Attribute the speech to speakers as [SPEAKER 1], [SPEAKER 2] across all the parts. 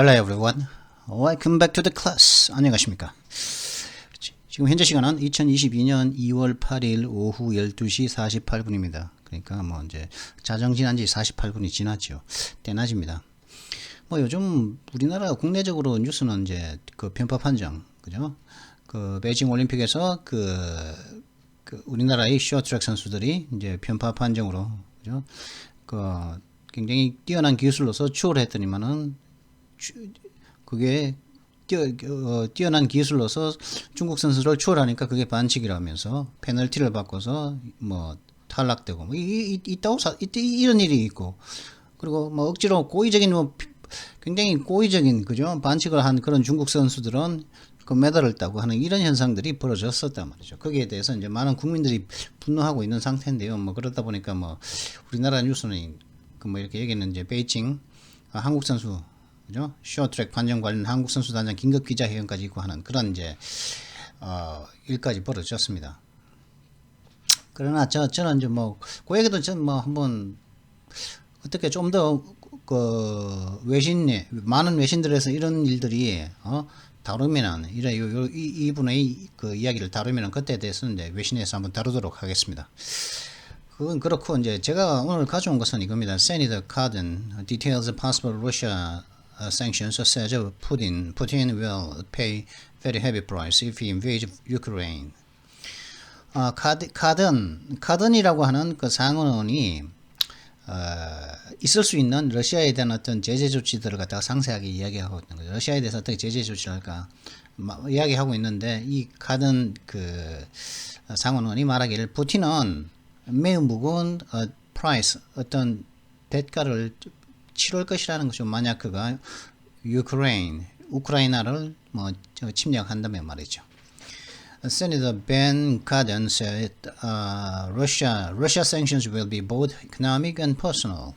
[SPEAKER 1] Hello everyone. Welcome back to the class. 안녕하십니까? 지금 현재 시간은 2022년 2월 8일 오후 12시 48분입니다. 그러니까 뭐 이제 자정 지난 지 48분이 지났죠. 때낮입니다. 뭐 요즘 우리나라 국내적으로 뉴스는 이제 그 편파 판정, 그죠? 그 베이징 올림픽에서 그 우리나라의 쇼트트랙 선수들이 이제 편파 판정으로, 그죠? 그 굉장히 뛰어난 기술로서 추월했더니만은 그게 뛰어난 기술로서 중국 선수를 추월하니까 그게 반칙이라면서 페널티를 받고서 뭐 탈락되고 뭐 이런 일이 있고, 그리고 뭐 억지로 고의적인 뭐 굉장히 고의적인, 그죠, 반칙을 한 그런 중국 선수들은 그 메달을 따고 하는 이런 현상들이 벌어졌었단 말이죠. 거기에 대해서 이제 많은 국민들이 분노하고 있는 상태인데요. 뭐 그러다 보니까 뭐 우리나라 뉴스는 그 뭐 이렇게 여기는 이제 베이징 한국 선수, 그죠? 쇼트트랙 판정 관련 한국 선수 단장 긴급 기자회견까지 있고 하는 그런 이제 일까지 벌어졌습니다. 그러나 저는 이제 뭐 그 얘기도 전 뭐 한번 어떻게 좀 더 그 많은 외신들에서 이런 일들이 다루면은 이분의 그 이야기를 다루면은 그때에 대해서는 이제 외신에서 한번 다루도록 하겠습니다. 그건 그렇고, 이제 제가 오늘 가져온 것은 이겁니다. Senator Cardin details the possible Russia sanctions, says Putin will pay very heavy price if he invades Ukraine. 카든이라고 하는 그 상원의원이 있을 수 있는 러시아에 대한 어떤 제재 조치들을 갖다가 상세하게 이야기하고 있는 거죠. 러시아에 대해서 어떻게 제재 조치를 할까 이야기하고 있는데, 이 카든 그 상원의원이 말하기를 푸틴은 매우 무거운 프라이스, 어떤 대가를 치를 것이라는 것이죠. 만약 그가 우크라이나를 뭐 침략한다면 말이죠. Senator Ben Cardin said Russia sanctions will be both economic and personal.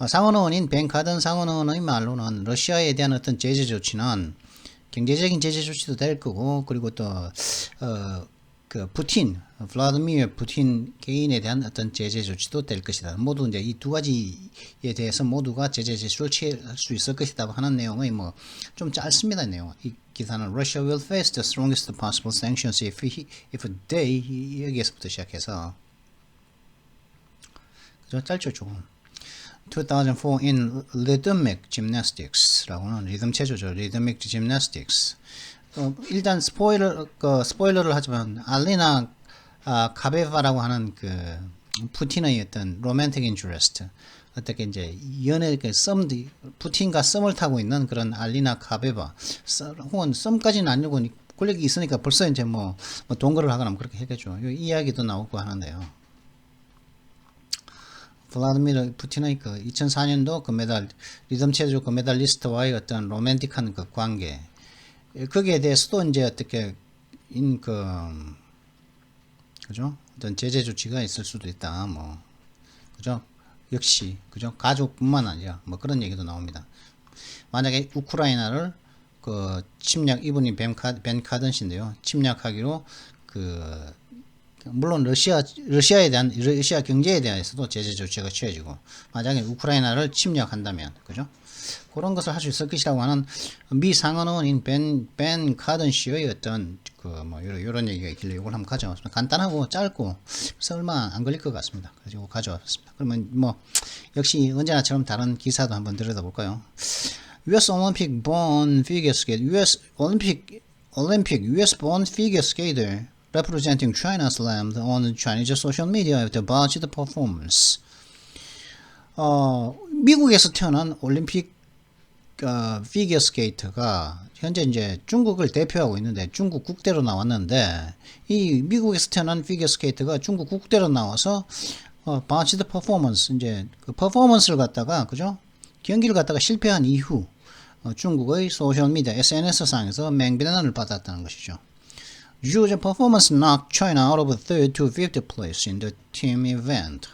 [SPEAKER 1] 상원의원인 벤 카든 상원의원의 말로는 러시아에 대한 어떤 제재 조치는 경제적인 제재 조치도 될 거고, 그리고 또 그 블라디미르 푸틴 개인에 대한 어떤 제재 조치도 될 것이다. 모두 이제 이 두 가지에 대해서 모두가 제재 조치를 취할 수 있을 것이다 하는 내용의 뭐 좀 짧습니다. 내용. 이 기사는 Russia will face the strongest possible sanctions if they, 여기에서부터 시작해서, 그죠? 짧죠 조금. 2004 in rhythmic gymnastics라고는 리듬 체조죠. rhythmic gymnastics. 일단 스포일러를 하지만 알리나 카베바라고 하는 그 푸틴의 어떤 로맨틱 인트레스트, 어떻게 이제 연애 푸틴과 썸을 타고 있는 그런 알리나 카베바, 혹은 썸까지는 아니고 권력이 있으니까 벌써 이제 뭐 동거를 하거나 그렇게 했겠죠. 이 이야기도 나오고 하는데요. 블라디미르 푸틴의 그 2004년도 금메달 리듬 체조 금메달리스트와의 어떤 로맨틱한 그 관계, 거기에 대해서도 이제 어떻게 그죠? 어떤 제재 조치가 있을 수도 있다. 뭐, 그죠? 역시, 그죠? 가족뿐만 아니라 뭐 그런 얘기도 나옵니다. 만약에 우크라이나를 그 이분이 벤 카든 씨인데요. 침략하기로 물론 러시아에 대한 러시아 경제에 대해서도 제재 조치가 취해지고, 만약에 우크라이나를 침략한다면, 그죠? 그런 것을 할 수 있을 것이라고 하는 미 상원의원인 벤 카든 씨의 어떤 뭐 이런 얘기가 있길래 이걸 한번 가져왔습니다. 간단하고 짧고 그래서 얼마 안 걸릴 것 같습니다. 그래서 가져왔습니다. 그러면 뭐 역시 언제나처럼 다른 기사도 한번 들여다볼까요? US Olympic born figure skater, US born figure skater representing China slammed on Chinese social media after botched performance. 미국에서 태어난 올림픽 피겨 스케이터가 현재 이제 중국을 대표하고 있는데, 중국 국대로 나왔는데, 이 미국에서 태어난 피겨 스케이터가 중국 국대로 나와서 botched performance, 이제 그 퍼포먼스를 갖다가, 그죠? 경기를 갖다가 실패한 이후 중국의 소셜 미디어 SNS 상에서 맹비난을 받았다는 것이죠. Ju's performance knocked China out of 3rd to 5th place in the team event.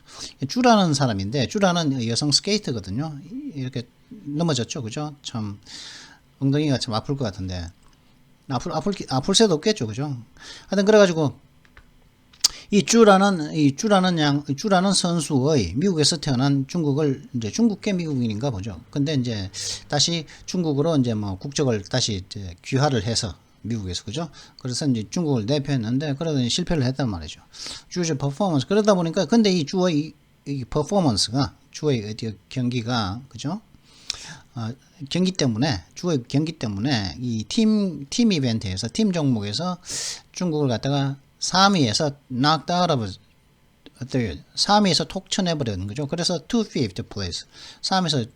[SPEAKER 1] 주라는 사람인데, 주라는 여성 스케이터거든요. 이렇게 넘어졌죠, 그죠? 참 엉덩이가 참 아플 것 같은데 아플 새도 없겠죠, 그죠? 하여튼 그래가지고 이 쭈라는 선수의 미국에서 태어난 중국을 이제 중국계 미국인인가 보죠. 근데 이제 다시 중국으로 이제 뭐 국적을 다시 이제 귀화를 해서 미국에서 그죠. 그래서 이제 중국을 대표했는데 그러더니 실패를 했단 말이죠. 쭈의 퍼포먼스 그러다 보니까 근데 이 쭈의 이 퍼포먼스가 쭈의 경기가 그죠. 경기 때문에 주의 경기 때문에 이 팀 이벤트에서 팀 종목에서 중국을 갖다가 3위에서 knocked out of 3위에서 톡 쳐내버리는 거죠. 그래서 to fifth place 3위에서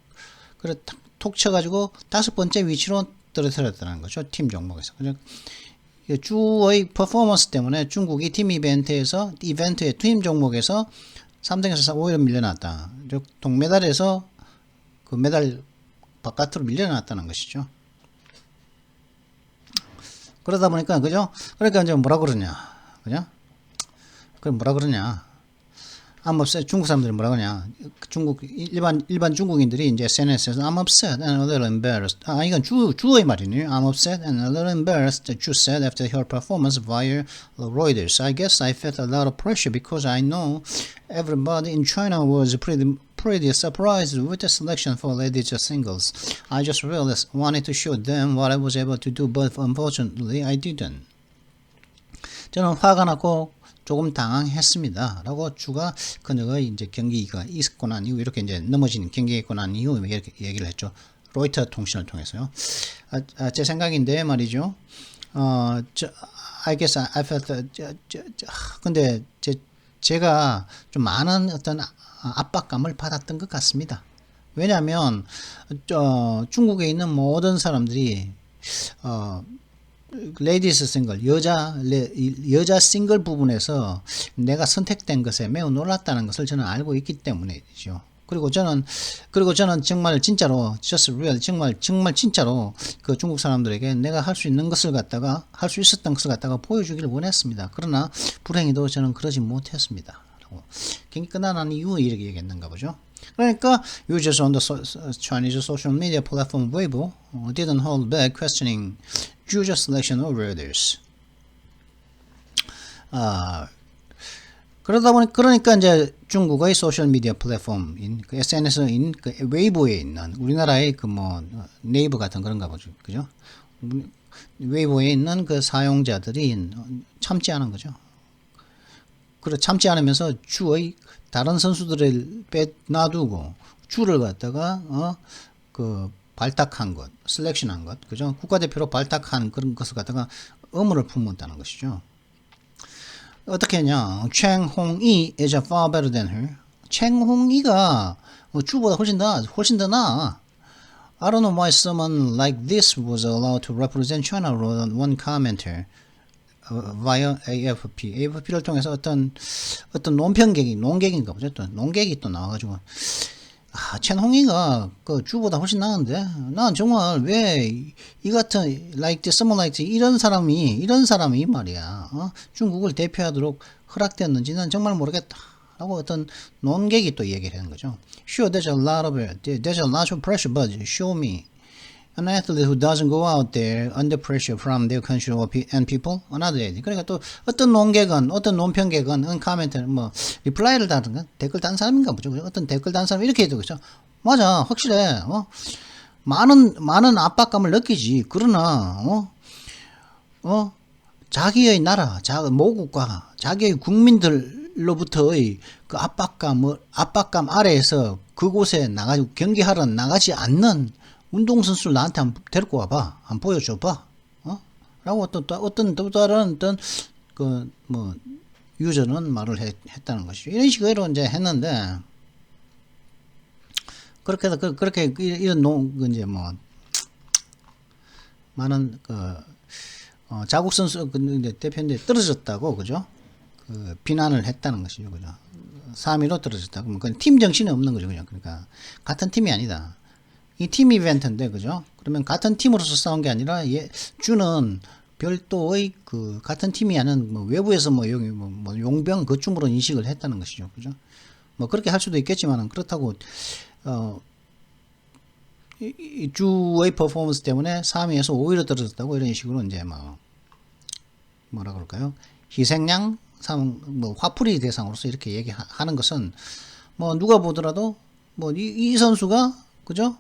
[SPEAKER 1] 그래 톡 쳐가지고 5번째 위치로 떨어뜨렸다는 거죠. 팀 종목에서. 그죠? 주의 퍼포먼스 때문에 중국이 팀 이벤트의 팀 종목에서 3등에서 5위로 밀려났다. 즉 동메달에서 그 메달 바깥으로 밀려났다는 것이죠. 그러다 보니까 그죠? 그러니까 이제 뭐라 그러냐, 그죠? 그 뭐라 그러냐? I'm upset. 중국 사람들이 뭐라 그러냐? 중국 일반 중국인들이 이제 SNS에서 I'm upset and a little embarrassed. 이건 주의 말이네요. I'm upset and a little embarrassed that you said after her performance via Reuters. I guess I felt a lot of pressure because I know everybody in China was pretty surprised with the selection for ladies singles. I just really wanted to show them what I was able to do, but unfortunately I didn't. 저는 화가 났고 조금 당황했습니다. 라고 주가 그녀의 이제 경기가 있고 난 이후 이렇게 이제 넘어진 경기가 있고 난 이후 이렇게 얘기를 했죠. 로이터 통신을 통해서요. 제 생각인데 말이죠. I guess I felt 근데 제가 좀 많은 어떤 압박감을 받았던 것 같습니다. 왜냐하면 중국에 있는 모든 사람들이 레이디스 싱글 여자 싱글 부분에서 내가 선택된 것에 매우 놀랐다는 것을 저는 알고 있기 때문이죠. 그리고 저는 정말 진짜로 just real 정말 진짜로 그 중국 사람들에게 내가 할 수 있는 것을 갖다가 할 수 있었던 것을 갖다가 보여주기를 원했습니다. 그러나 불행히도 저는 그러지 못했습니다. 경기 끝나는 이후에 이렇게 얘기했는가 보죠. 그러니까 users on the Chinese social media platform Weibo didn't hold back questioning Zhu's selection over others. 그러니까 이제 중국의 소셜 미디어 플랫폼인 그 SNS인 그 웨이보에 있는 우리나라의 그 뭐 네이버 같은 그런가 보죠, 그죠? 웨이보에 있는 그 사용자들이 참지 않은 거죠. 그래 참지 않으면서 주의 다른 선수들을 놔두고 주를 갖다가 그 발탁한 것, 셀렉션한 것, 그죠? 국가대표로 발탁한 그런 것을 갖다가 의무를 품었다는 것이죠. 어떻게 했냐? 챙홍이 is far better than her. 챙홍이가 주보다 훨씬 더 나아. I don't know why someone like this was allowed to represent China, wrote one commenter via AFP. AFP를 통해서 어떤 논객인가 보죠. 또 논객이 또 나와가지고 첸홍이가 그 주보다 훨씬 나은데 난 정말 왜 이 같은 like this, someone like this, 이런 사람이 말이야 중국을 대표하도록 허락됐는지 난 정말 모르겠다 라고 어떤 논객이 또 얘기를 하는 거죠. Sure, there's a lot of pressure, but show me an athlete who doesn't go out there under pressure from their country and people. Another idea. 그러니까 또 어떤 논평객은 코멘트 뭐 리플라이를 다든가 댓글 단 사람인가 보죠. 어떤 댓글 단 사람 이렇게 해도 그렇죠. 맞아, 확실해. 많은 압박감을 느끼지. 그러나 자기의 나라, 모국과 자기의 국민들로부터의 그 압박감 아래에서 그곳에 나가지고 경기하러 나가지 않는 운동선수를 나한테 한번 데리고 와봐. 한번 보여줘봐. 라고 어떤 다른 그 뭐 유저는 말을 했다는 것이죠. 이런 식으로 이제 했는데 그렇게 이런 이제 뭐 많은 자국 선수 대표인데 떨어졌다고 그죠? 그 비난을 했다는 것이죠. 그죠? 3위로 떨어졌다고. 그건 팀 정신이 없는 거죠. 그냥 그러니까 같은 팀이 아니다. 이 팀 이벤트인데 그죠? 그러면 같은 팀으로서 싸운 게 아니라 주는 별도의 그 같은 팀이 아닌 뭐 외부에서 뭐 용병 그쯤으로 인식을 했다는 것이죠. 그죠? 뭐 그렇게 할 수도 있겠지만은 그렇다고 이 주의 퍼포먼스 때문에 3위에서 5위로 떨어졌다고 이런 식으로 이제 뭐라 그럴까요? 희생양 뭐 화풀이 대상으로서 이렇게 얘기하는 것은 뭐 누가 보더라도 뭐 이 선수가 그죠?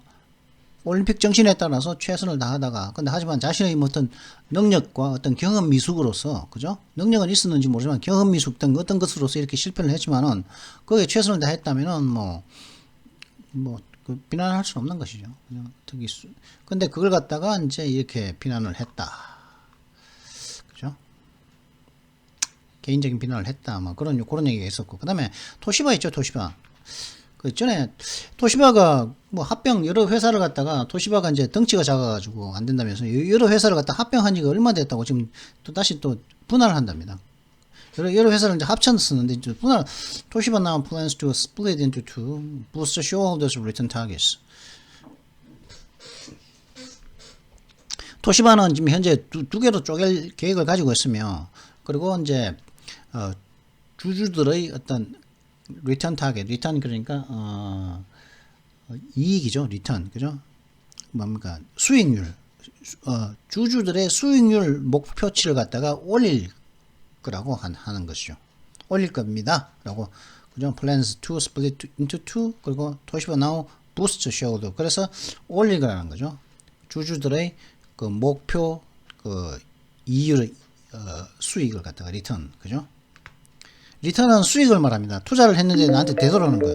[SPEAKER 1] 올림픽 정신에 따라서 최선을 다하다가 근데 하지만 자신의 뭐 어떤 능력과 어떤 경험 미숙으로서 그죠? 능력은 있었는지 모르지만 경험 미숙 등 어떤 것으로서 이렇게 실패를 했지만은 거기에 최선을 다했다면은 그 비난할 수 없는 것이죠. 그죠? 특히 근데 그걸 갖다가 이제 이렇게 비난을 했다. 그죠? 개인적인 비난을 했다. 뭐 그런 얘기가 있었고 그다음에 토시바 있죠, 토시바. 그 전에 토시바가 뭐 합병 여러 회사를 갖다가 토시바가 이제 덩치가 작아가지고 안 된다면서 여러 회사를 갖다 합병한 지가 얼마 됐다고 지금 또 다시 또 분할을 한답니다. 여러 회사를 이제 합쳤었는데 이제 분할 토시바 now plans to split into two, boost shareholders return targets. 토시바는 지금 현재 두 개로 쪼갤 계획을 가지고 있으며 그리고 이제 주주들의 어떤 리턴 타겟, 리턴 그러니까 이익이죠, 리턴 그죠? 뭡니까 수익률, 주주들의 수익률 목표치를 갖다가 올릴 거라고 하는 것이죠. 올릴 겁니다라고 그죠? Plans to split into two 그리고 토시바 now boost shareholder 그래서 올릴 거라는 거죠. 주주들의 그 목표 그 이율 수익을 갖다가 리턴 그죠? 리턴은 수익을 말합니다. 투자를 했는데 나한테 되돌아오는 거예요.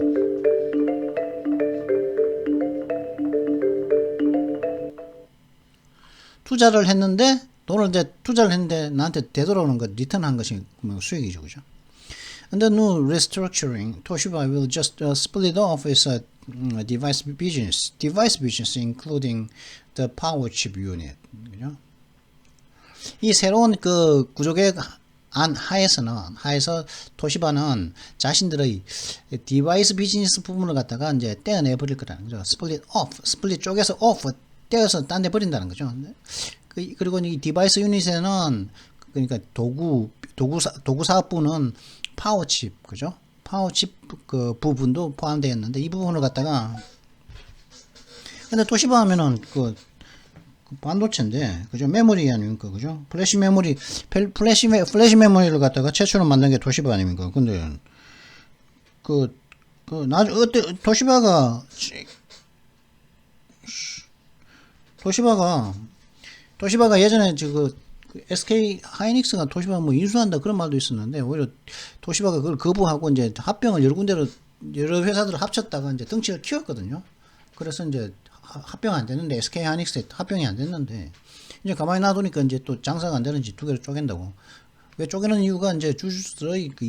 [SPEAKER 1] 투자를 했는데 돈을 이제 투자를 했는데 나한테 되돌아오는 것 리턴한 것이 수익이죠, 그죠? Under new restructuring, Toshiba will just split off its device business, including the power chip unit. 그죠? 이 새로운 그 구조개혁 하에서 토시바는 자신들의 디바이스 비즈니스 부분을 갖다가 이제 떼어내 버릴 거라는 거죠. 스플릿 쪽에서 오프 떼어서 딴 데 버린다는 거죠. 그리고 이 디바이스 유닛에는 그러니까 도구 사업부는 파워칩 그죠? 파워칩 그 부분도 포함되어 있는데 이 부분을 갖다가 근데 토시바 하면은 그 반도체인데 그죠? 메모리 아닙니까? 그죠? 플래시 메모리를 갖다가 최초로 만든 게 토시바 아닙니까? 근데 토시바가 예전에 그 SK 하이닉스가 토시바 뭐 인수한다 그런 말도 있었는데 오히려 토시바가 그걸 거부하고 이제 합병을 여러 회사들을 합쳤다가 이제 덩치를 키웠거든요. 그래서 이제 합병 안 됐는데 SK 하이닉스 합병이 안 됐는데 이제 가만히 놔두니까 이제 또 장사가 안 되는지 두 개를 쪼갠다고. 왜 쪼개는 이유가 이제 주주들의 그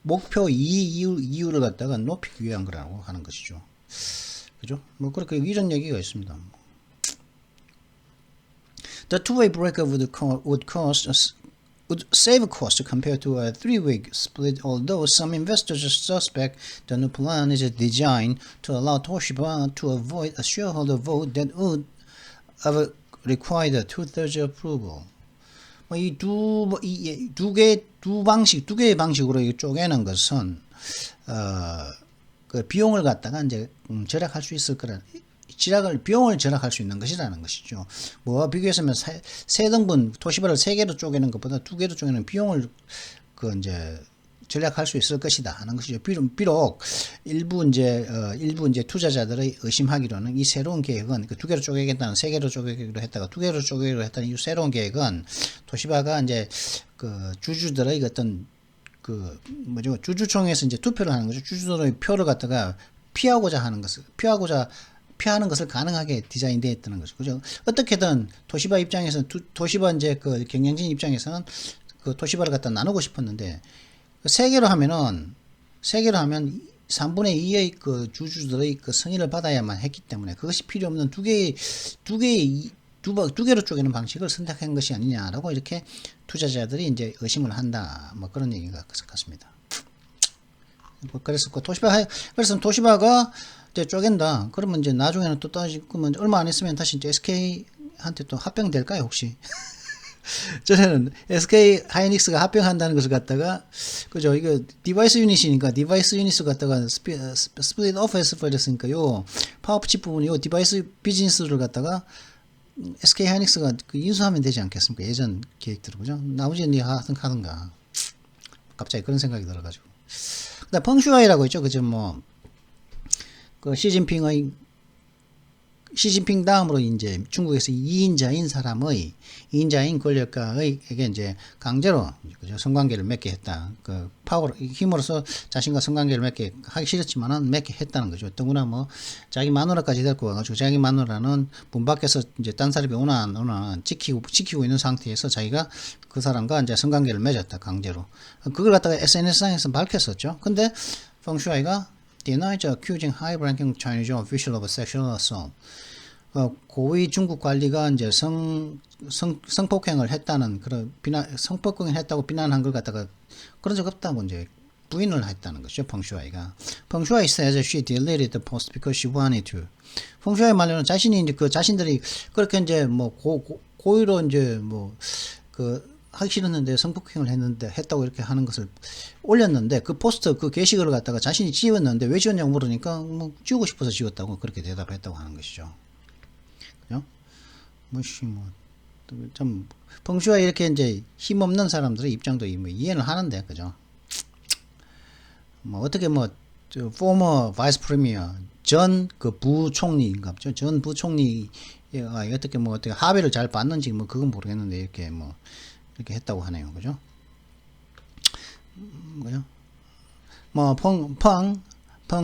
[SPEAKER 1] 목표 이익을 갖다가 높이기 위한 거라고 하는 것이죠. 그죠? 뭐 그렇게 이런 얘기가 있습니다. The two-way breakup would save cost compared to a three-way split, although some investors suspect the new plan is designed to allow Toshiba to avoid a shareholder vote that would have required a two-thirds approval. 두 개의 방식으로 쪼개는 것은 그 비용을 갖다가 이제 절약할 수 있을 거라. 비용을 절약할 수 있는 것이라는 것이죠. 뭐와 비교해서면 세 등분 토시바를 세 개로 쪼개는 것보다 두 개로 쪼개는 비용을 그 이제 절약할 수 있을 것이다 하는 것이죠. 비록 일부 이제 투자자들의 의심하기로는 이 새로운 계획은 그 두 개로 쪼개겠다는 세 개로 쪼개기로 했다가 두 개로 쪼개기로 했다는 이 새로운 계획은 토시바가 이제 그 주주들의 어떤 그 뭐죠 주주총회에서 이제 투표를 하는 거죠. 주주들의 표를 갖다가 피하는 것을 가능하게 디자인되어 있다는 거죠. 그죠? 어떻게든 토시바 입장에서는 토시바 이제 그 경영진 입장에서는 그 토시바를 갖다 나누고 싶었는데 세 개로 하면 3분의 2의 그 주주들의 그 승인을 받아야만 했기 때문에 그것이 필요 없는 두 개로 쪼개는 방식을 선택한 것이 아니냐라고 이렇게 투자자들이 이제 의심을 한다. 뭐 그런 얘기가 같습니다. 그래서 토시바가 이제 쪼갠다. 그러면 이제 나중에는 또 그러면 얼마 안 있으면 다시 이제 SK한테 또 합병될까요, 혹시? 전에는 SK 하이닉스가 합병한다는 것을 갖다가, 그죠? 이거 디바이스 유닛이니까 디바이스 유닛을 갖다가 스플릿 오프 해서 버렸으니까 요 파워칩 부분이 요 디바이스 비즈니스를 갖다가 SK 하이닉스가 그 인수하면 되지 않겠습니까? 예전 계획대로 그죠? 나머지는 니 하든가. 갑자기 그런 생각이 들어가지고. 그다음 펑슈아이라고 있죠, 그죠? 뭐 그 시진핑 다음으로 이제 중국에서 2인자인 사람의 2인자인 권력가에게 이제 강제로 그죠? 성관계를 맺게 했다. 그 파워 힘으로써 자신과 성관계를 맺게 하기 싫었지만은 맺게 했다는 거죠. 더구나 뭐 자기 마누라까지 데리고 와가지고 자기 마누라는 문 밖에서 이제 딴 사람이 오나 안 오나 지키고 있는 상태에서 자기가 그 사람과 이제 성관계를 맺었다 강제로. 그걸 갖다가 SNS상에서 밝혔었죠. 근데 펑슈아이가 denied accusing high-ranking Chinese official of sexual assault. 고위 중국 관리가 이제 성폭행을 했다는 그런 성폭행을 했다고 비난한 걸 갖다가 그런 적 없다고 이제 부인을 했다는 거죠. 펑슈아이가. 펑슈아이 says she deleted the post because she wanted to. 펑슈아이 말로는 자신이 이제 그 자신들이 그렇게 이제 뭐 고의로 이제 뭐 그 하기 싫었는데 성폭행을 했다고 이렇게 하는 것을 올렸는데 그 포스트 그 게시글을 갖다가 자신이 지웠는데 왜 지웠냐고 물으니까 뭐 지우고 싶어서 지웠다고 그렇게 대답했다고 하는 것이죠. 그죠? 좀 펑슈아 이렇게 이제 힘없는 사람들의 입장도 뭐 이해는 하는데 그죠? 뭐 어떻게 뭐 former vice premier 전 그 부총리인가 보죠. 전 부총리 어떻게 뭐 어떻게 합의를 잘 봤는지 뭐 그건 모르겠는데 이렇게 뭐 이렇게 했다고 하네요. 그죠? 그죠? 뭐 펑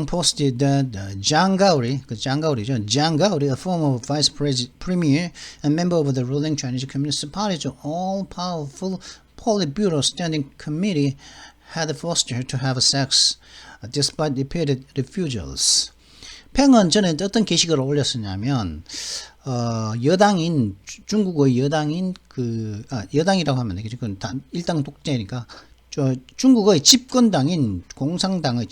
[SPEAKER 1] posted that Zhang Gaori, 그 장가오리죠. Zhang Gaori, a former vice premier and member of the ruling Chinese Communist Party's all-powerful Politburo Standing Committee, had forced her to have sex despite repeated refusals. 팽은 전에 어떤 게시글을 올렸었냐면 여당인 중국의 여당인 여당이라고 하면 되겠죠. 그건 일당 독재니까 중국의 집권당인 공산당의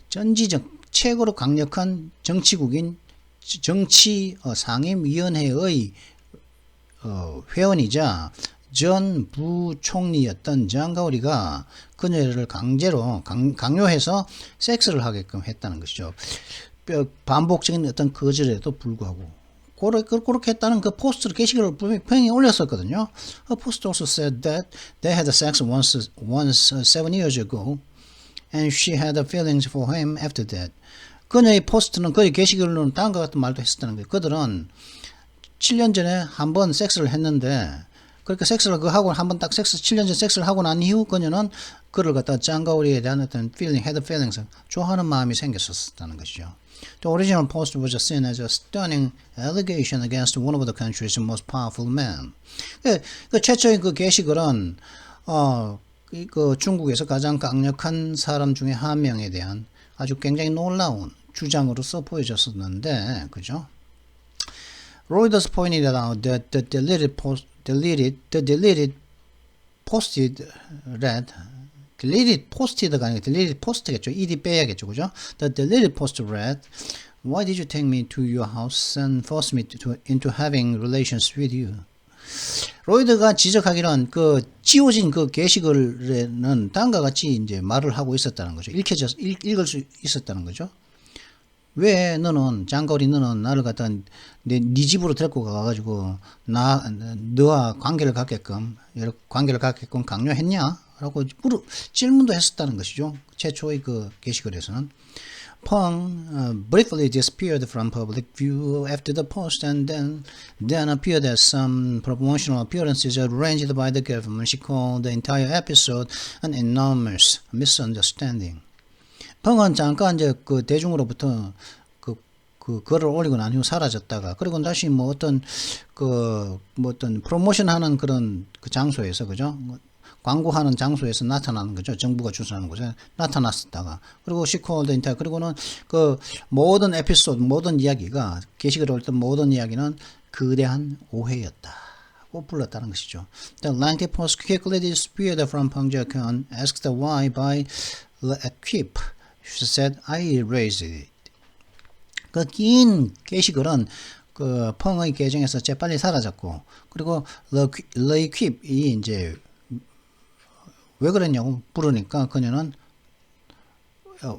[SPEAKER 1] 전지적 최고로 강력한 정치국인 정치 상임위원회의 회원이자 전 부총리였던 장가오리가 그녀를 강요해서 섹스를 하게끔 했다는 것이죠. 반복적인 어떤 거절에도 불구하고 그렇게 했다는 그 포스트를 게시글을 분명히 올렸었거든요. A post also said that they had sex once 7 years ago and she had feelings for him after that. 그녀의 포스트는 거의 게시글로는 다음과 같은 말도 했었다는 거예요. 그들은 7년 전에 한 번 섹스를 했는데 그렇게 섹스를 하고 한번 딱 7년 전 섹스를 하고 난 이후 그녀는 그를 갖다 장가오리에 대한 어떤 had feelings, 좋아하는 마음이 생겼었다는 것이죠. The original post was seen as a stunning allegation against one of the country's most powerful men. 그 최초의 그 게시글은 그 중국에서 가장 강력한 사람 중에 한 명에 대한 아주 굉장히 놀라운 주장으로서 보여졌었는데, 그죠? Reuters pointed out that the deleted posted가 아니고 deleted post겠죠. ed 빼야겠죠. 그죠? The deleted post read, Why did you take me to your house and force me into having relations with you? 로이드가 지적하기는 그 지워진 그 게시글에는 다음과 같이 이제 말을 하고 있었다는 거죠. 읽을 수 있었다는 거죠. 왜 장거리 너는 나를 갖다 네 집으로 데리고 가가지고 너와 관계를 갖게끔 강요했냐? 라고 질문도 했었다는 것이죠. 최초의 그 게시글에서는. Peng briefly disappeared from public view after the post and then appeared at some promotional appearances arranged by the government. She called the entire episode an enormous misunderstanding. 펑은 잠깐 이제 그 대중으로부터 그 글을 올리고 난 이후 사라졌다가 그리고 다시 뭐 어떤 프로모션 하는 그런 그 장소에서 그죠? 광고하는 장소에서 나타나는 거죠. 정부가 주선하는 곳에 나타났었다가 그리고 시퀄드 인터 그리고는 그 모든 에피소드 모든 이야기가 게시글에 올렸던 모든 이야기는 거대한 오해였다고 불렀다는 것이죠. The lengthy post quickly disappeared from Peng Jiakun, asked why by a quip. She said, I erased it. 그 긴 게시글은 그 펑의 계정에서 재빨리 사라졌고 그리고 Le Quip이 이제 왜 그랬냐고 물으니까 그녀는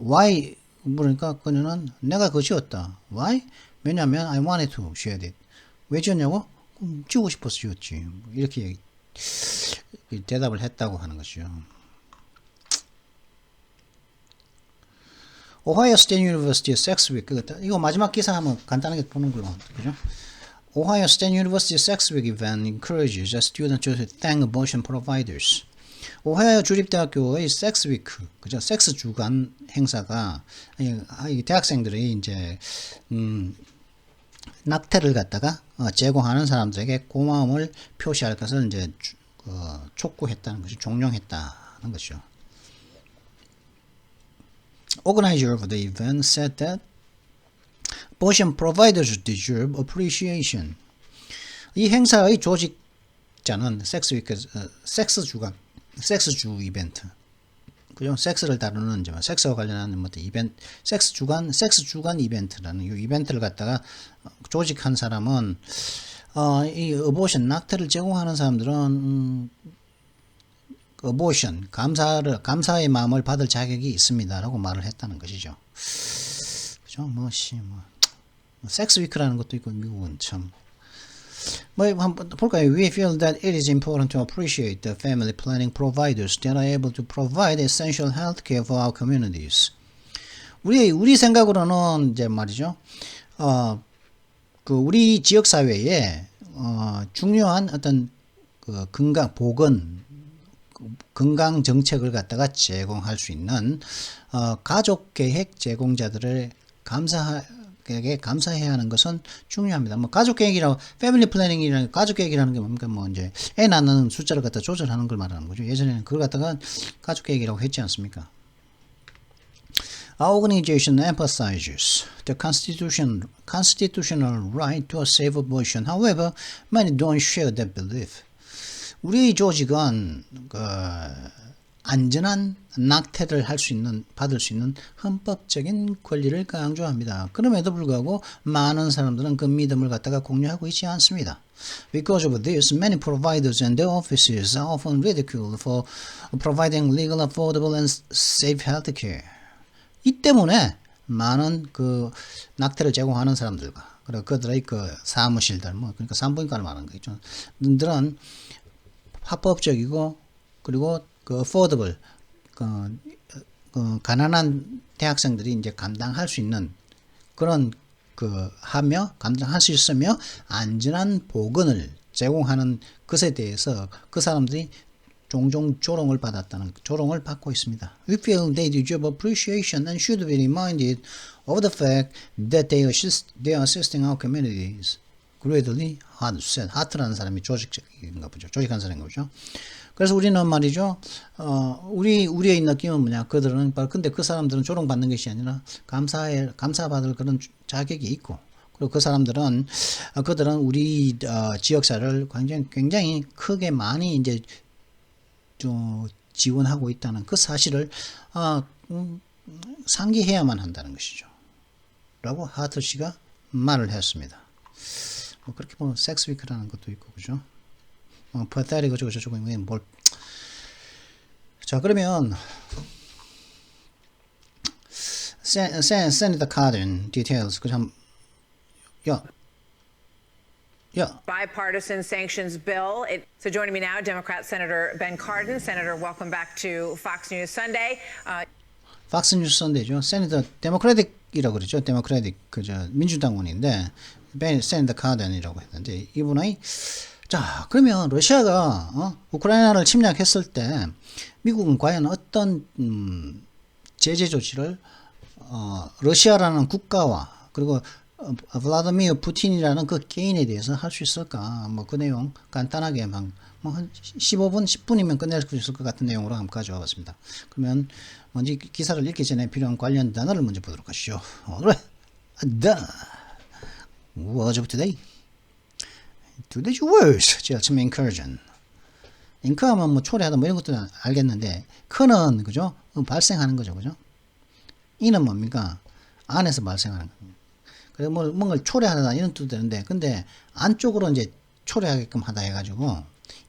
[SPEAKER 1] why 물으니까 그녀는 내가 그것이었다. Why? 왜냐하면 I wanted to share it. 왜 지었냐고? 지우고 싶어서 지었지. 이렇게 대답을 했다고 하는 것이죠. 오하이오 스테이트 유니버시티 섹스 위크. 이거 마지막 기사 한번 간단하게 보는 걸로. 그죠? Ohio State University Sex Week event encourages students to thank abortion providers. 오하이오 주립대학교의 섹스 위크, 그죠? 섹스 주간 행사가 대학생들이 이제 낙태를 갖다가 제공하는 사람들에게 고마움을 표시할 것을 이제 촉구했다는 것이 종용했다는 것이죠. Organizer of the event said that abortion providers deserve appreciation. 이 행사의 조직자는 섹스 주 이벤트. 그죠? 섹스를 다루는 이제 섹스와 관련한 뭐 이벤트, 섹스 주간 이벤트라는 이 이벤트를 갖다가 조직한 사람은 이 어보션 낙태를 제공하는 사람들은 어보션 감사의 마음을 받을 자격이 있습니다라고 말을 했다는 것이죠. 그죠? 섹스 위크라는 것도 있고 미국은 참. 한번 볼까요? We feel that it is important to appreciate the family planning providers that are able to provide essential health care for our communities. 우리 생각으로는 이제 말이죠. 우리 지역 사회에 중요한 어떤 건강 정책을 갖다가 제공할 수 있는 가족 계획 제공자들을 감사해야 하는 것은 중요합니다. 가족 계획이라고 패밀리 플래닝이라는 가족 계획이라는 게 뭡니까? 이제 애 낳는 숫자를 갖다 조절하는 걸 말하는 거죠. 예전에는 그걸 갖다가 가족 계획이라고 했지 않습니까? Our organization emphasizes the constitutional right to a safe abortion. However, many don't share that belief. 우리 조직은 안전한 낙태를 받을 수 있는 헌법적인 권리를 강조합니다. 그럼에도 불구하고 많은 사람들은 그 믿음을 갖다가 공유하고 있지 않습니다. Because of this, many providers and their offices are often ridiculed for providing legal, affordable, and safe health care. 이 때문에 많은 낙태를 제공하는 사람들과 그리고 그들의 사무실들, 그러니까 산부인과를 말하는 거죠. 들은 합법적이고 그리고 affordable, 가난한 대학생들이 이제 감당할 수 있는 그런 감당할 수 있으며 안전한 보건을 제공하는 것에 대해서 그 사람들이 종종 조롱을 받고 있습니다. We feel they deserve appreciation and should be reminded of the fact that they are assisting our communities. Greatly hard said. 하트라는 사람이 조직적인가 보죠. 조직한 사람인가 보죠. 그래서 우리는 말이죠. 우리의 느낌은 뭐냐? 근데 그 사람들은 조롱받는 것이 아니라 감사받을 그런 자격이 있고, 그리고 그들은 우리 지역사를 굉장히 크게 많이 이제 지원하고 있다는 그 사실을 상기해야만 한다는 것이죠. 라고 하트 씨가 말을 했습니다. 그렇게 보면 섹스 위크라는 것도 있고, 그죠? pathetic 저거 뭘. 자, 그러면 Senator Cardin details.
[SPEAKER 2] Bipartisan sanctions bill. So joining me now, Democrat Senator Ben Cardin. Senator, welcome back to Fox News Sunday.
[SPEAKER 1] Fox News Sunday죠. 세네터 데모크래틱이라고 그러죠. 데모크래틱 민주당원인데 세네터 카든이라고 했는데 이분이 자, 그러면 러시아가 우크라이나를 침략했을 때 미국은 과연 어떤 제재 조치를 러시아라는 국가와 그리고 블라디미르 푸틴이라는 그 개인에 대해서 할 수 있을까? 그 내용 간단하게 한 15분, 10분이면 끝낼 수 있을 것 같은 내용으로 한번 가져와 봤습니다. 그러면 먼저 기사를 읽기 전에 필요한 관련 단어를 먼저 보도록 하시죠. Alright. What's up today? Today's words. 제가 처음에 incursion. incur하면 초래하다 이런 것도 알겠는데, cur는 그죠? 발생하는 거죠, 그죠? 이는 뭡니까? 안에서 발생하는 겁니다. 그래서 뭔가를 초래하다 이런 뜻도 되는데, 근데 안쪽으로 이제 초래하게끔 하다 해가지고,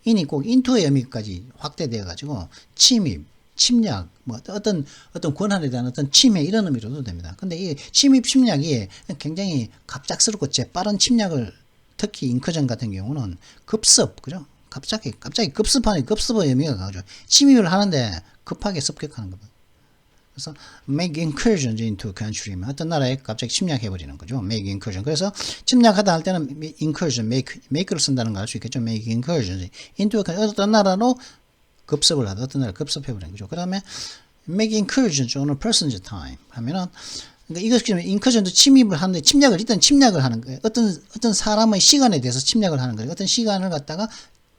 [SPEAKER 1] 인이 꼭 into의 의미까지 확대되어 가지고 침입, 침략, 뭐 어떤 권한에 대한 어떤 침해 이런 의미로도 됩니다. 근데 이 침입 침략이 굉장히 갑작스럽고 재빠른 침략을 특히 인커전 같은 경우는 급습, 그죠? 갑자기 급습의 의미가 강하죠. 침입을 하는데 급하게 습격하는 겁니다. 그래서 make incursions into a country면 어떤 나라에 갑자기 침략해버리는 거죠. make incursion. 그래서 침략하다 할 때는 incursion, make를 쓴다는 걸 알 수 있겠죠. make incursions into a country. 어떤 나라로 급습을 하다 어떤 나라 급습해버리는 거죠. 그 다음에 make incursions on a person's time 하면은 그러니까 이것이 incursion도 침입을 하는데 일단 침략을 하는 거예요. 어떤 사람의 시간에 대해서 침략을 하는 거예요. 어떤 시간을 갖다가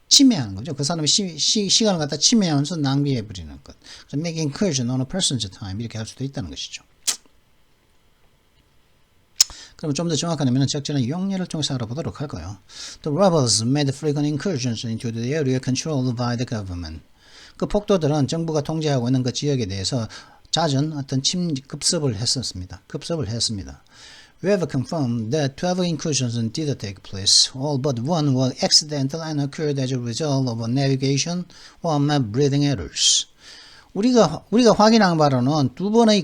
[SPEAKER 1] 침해하는 거죠. 그 사람의 시간을 갖다 침해하면서 낭비해버리는 것. 그래서 make incursion on a person's time 이렇게 할 수도 있다는 것이죠. 그럼 좀 더 정확하면 적절한 용례를 통해서 알아보도록 할 거예요. The rebels made frequent incursions into the area controlled by the government. 그 폭도들은 정부가 통제하고 있는 그 지역에 대해서 잦은 어떤 급습을 했습니다. We have confirmed that 12 incursions did take place. All but one were accidental and occurred as a result of navigation or map reading errors. 우리가 확인한 바로는 두 번의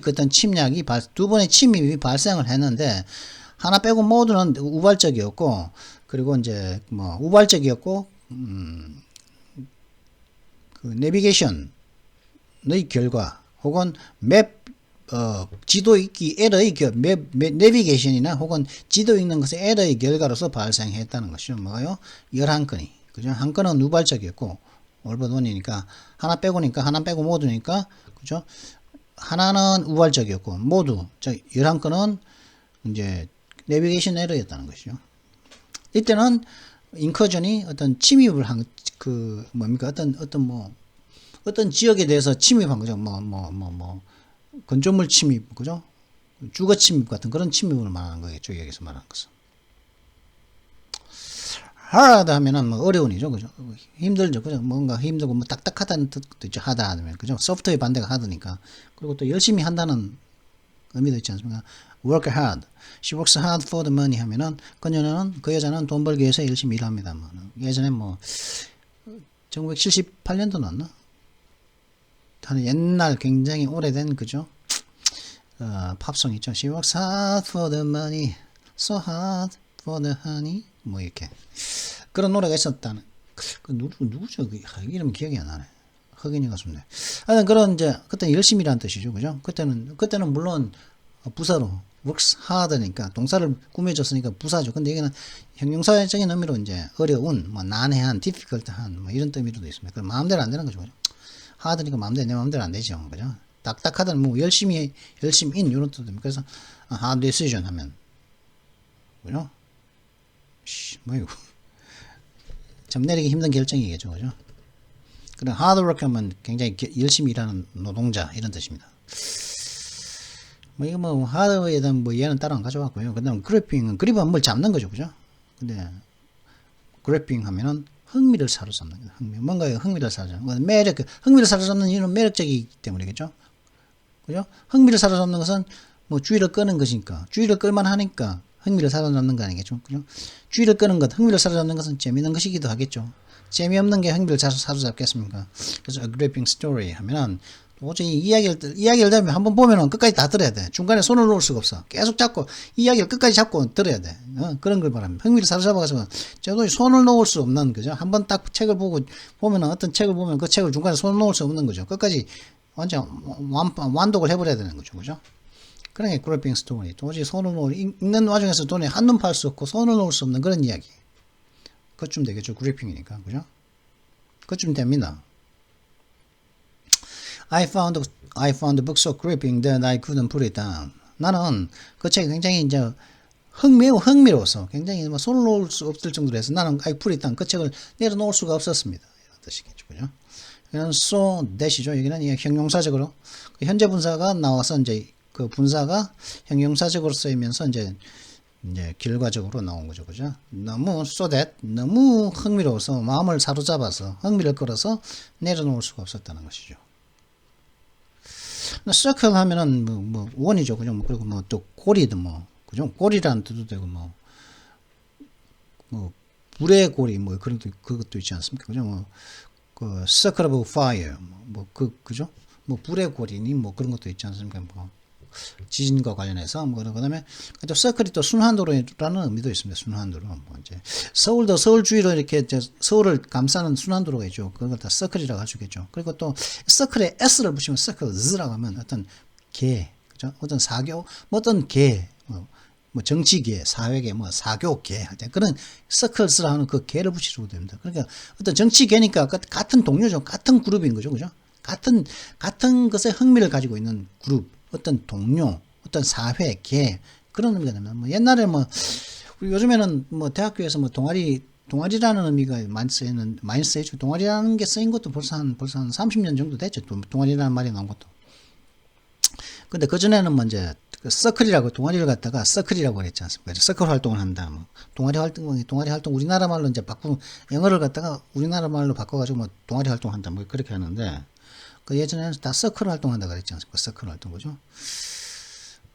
[SPEAKER 1] 침입이 발생을 했는데 하나 빼고 모두는 우발적이었고 그리고 이제 뭐 우발적이었고 그 내비게이션의 결과 혹은 지도 읽기 에러의 내비게이션이나 혹은 지도 읽는 것의 에러의 결과로서 발생했다는 것이죠. 뭐가요? 11건이. 그죠? 한 건은 우발적이었고, 올버돈이니까, 하나 빼고 모두니까, 그죠? 하나는 우발적이었고, 모두, 11건은 이제 내비게이션 에러였다는 것이죠. 이때는 인커전이 어떤 침입을 한, 어떤 지역에 대해서 침입한 거죠. 건조물 침입, 그죠? 주거 침입 같은 그런 침입을 말하는 거겠죠. 여기서 말하는 것은. hard 하면은 뭐 어려운이죠. 그죠? 힘들죠. 그죠? 뭔가 힘들고 뭐 딱딱하다는 뜻도 있죠. 하다 하면. 그죠? 소프트의 반대가 하드니까. 그리고 또 열심히 한다는 의미도 있지 않습니까? work hard. She works hard for the money 하면은 그 여자는 돈 벌기 위해서 열심히 일합니다. 예전에 1978년도 나왔나? 옛날 굉장히 오래된 그죠? 팝송 있죠. She works hard for the money, so hard for the honey. 뭐 이렇게 그런 노래가 있었다는. 그 누구죠? 이름 기억이 안 나네. 흑인이 가수인데. 하여튼 그런 이제 그때 열심히라는 뜻이죠, 그죠? 그때는 물론 부사로 works hard니까 동사를 꾸며줬으니까 부사죠. 근데 여기는 형용사적인 의미로 이제 어려운, 난해한, difficult한 이런 의미로도 있습니다. 그 마음대로 안 되는 거죠, 그죠? 하드니까 내 마음대로 안 되죠. 그죠? 딱딱하다는 열심인 이런 뜻도 됩니다. 그래서 hard decision 하면 그죠? 이거 점 내리기 힘든 결정이겠죠. 그죠? 그럼 hard work 하면 굉장히 열심히 일하는 노동자 이런 뜻입니다. 이거 하드에 대한 얘는 따로 안 가져왔고요. 그 다음 그래핑은 그립은 뭘 잡는 거죠. 그죠? 근데 그래핑 하면은 흥미를 사로잡는 거다. 뭔가에 흥미를 사로잡는. 흥미를 사로잡는 이유는 매력적이기 때문이겠죠. 그죠? 흥미를 사로잡는 것은 주의를 끄는 것이니까, 주의를 끌만 하니까 흥미를 사로잡는 거 아니겠죠. 그죠? 주의를 끄는 것, 흥미를 사로잡는 것은 재미있는 것이기도 하겠죠. 재미없는 게 흥미를 사로잡겠습니까? 그래서 a gripping story 하면은 도저히 이야기를 들으면 한번 보면은 끝까지 다 들어야 돼. 중간에 손을 놓을 수가 없어. 계속 잡고 이야기를 끝까지 잡고 들어야 돼. 그런 걸 말합니다. 흥미를 사로잡아가지고 저도 손을 놓을 수 없는 거죠. 한번 딱 책을 보면은 어떤 책을 보면 그 책을 중간에 손을 놓을 수 없는 거죠. 끝까지 완전 완독을 해버려야 되는 거죠. 그죠? 그런 게 그래핑 스토리. 도저히 읽는 와중에서 돈에 한눈 팔 수 없고 손을 놓을 수 없는 그런 이야기. 그쯤 되겠죠. 그래핑이니까. 그죠? 그쯤 됩니다. I found the book so gripping that I couldn't put it down. 나는 그 책이 굉장히 이제 흥미로워서 굉장히 손을 놓을 수 없을 정도로 해서 나는 I put it down. 그 책을 내려놓을 수가 없었습니다. 이런 뜻이겠죠. 그죠? 그냥 so that이죠. 여기는 형용사적으로 현재 분사가 나와서 이제 그 분사가 형용사적으로 쓰이면서 이제 결과적으로 나온 거죠. 그죠? 너무 흥미로워서 마음을 사로잡아서 흥미를 끌어서 내려놓을 수가 없었다는 것이죠. circle 하면은 원이죠. 그죠? 그리고 또 고리도 그죠? 고리라는 뜻도 되고 불의 고리 그런 그것도 있지 않습니까? 그죠? 그 circle of fire 그죠? 뭐 불의 고리니 뭐 그런 것도 있지 않습니까? 뭐 지진과 관련해서 뭐 그다음에 또 서클이 또 순환도로라는 의미도 있습니다. 순환도로 뭐 이제 서울도 서울 주위로 이렇게 이제 서울을 감싸는 순환도로가 있죠. 그걸 다 서클이라고 할 수 있겠죠. 그리고 또 서클에 s를 붙이면 서클즈라고 하면 어떤 계, 그죠? 어떤 사교, 뭐 어떤 계, 뭐 정치계, 사회계, 뭐 사교계 할 때 그런 서클스라 하는 그 계를 붙이셔도 됩니다. 그러니까 어떤 정치계니까 같은 동료죠. 같은 그룹인 거죠. 그죠? 같은 것에 흥미를 가지고 있는 그룹, 어떤 동료, 어떤 사회, 계 그런 의미가 됩니다. 뭐 옛날에 뭐 요즘에는 뭐 대학교에서 뭐 동아리라는 의미가 많이 쓰이죠. 동아리라는 게 쓰인 것도 벌써 한 30년 정도 됐죠. 동아리라는 말이 나온 것도. 근데 그전에는 뭐 이제 그 서클이라고 동아리를 갖다가 서클이라고 그랬지 않습니까? 서클 활동을 한다. 뭐 동아리 활동 우리나라 말로 이제 영어를 갖다가 우리나라 말로 바꿔가지고 뭐 동아리 활동한다. 뭐 그렇게 하는데 그 예전에는 다 서클 활동한다 그랬지 않습니까? 서클 활동 거죠.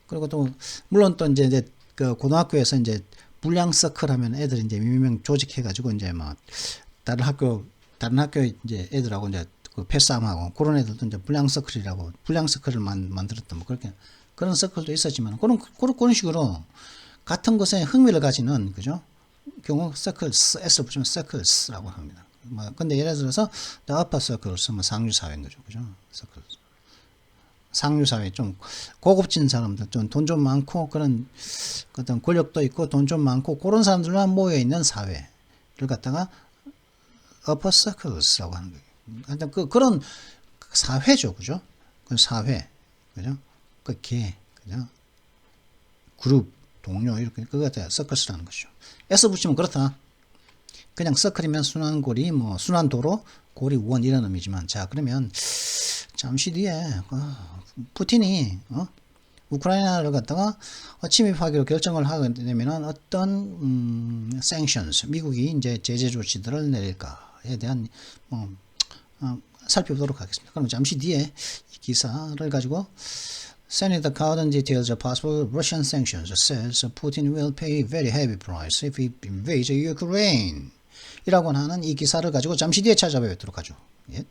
[SPEAKER 1] 그리고 또 물론 또 이제 그 고등학교에서 이제 불량 서클 하면 애들이 이제 몇명 조직해가지고 이제 막 다른 학교 이제 애들하고 이제 그 패싸움하고 그런 애들도 이제 불량 서클을 만들었던 뭐 그렇게 그런 서클도 있었지만 그런 식으로 같은 것에 흥미를 가지는 그죠? 경우 서클스 s 붙이면 서클스라고 합니다. 뭐 근데 예를 들어서 the upper circles 뭐 상류 사회인 거죠, 그죠? 서클 상류 사회 좀 고급진 사람들 좀 돈 좀 많고 그런 어떤 권력도 있고 돈 좀 많고 그런 사람들만 모여 있는 사회를 갖다가 upper circles라고 하는 거예요. 하여튼 그런 사회죠, 그죠? 그 사회, 그죠? 그 계, 그죠? 그룹, 동료 이렇게 그거 갖다 서클스라는 것이죠. S 붙이면 그렇다. 그냥 서클이면 순환고리, 뭐 순환도로, 고리원 이런 의미지만 자 그러면 잠시 뒤에 푸틴이 우크라이나를 갖다가 침입하기로 결정을 하게 되면은 어떤 sanctions 미국이 이제 제재 조치들을 내릴까에 대한 살펴보도록 하겠습니다. 그럼 잠시 뒤에 이 기사를 가지고 Senator Cowden details of possible Russian sanctions says Putin will pay very heavy price if he invades Ukraine 이라고 하는 이 기사를 가지고 잠시 뒤에 찾아뵙도록 하죠. 예.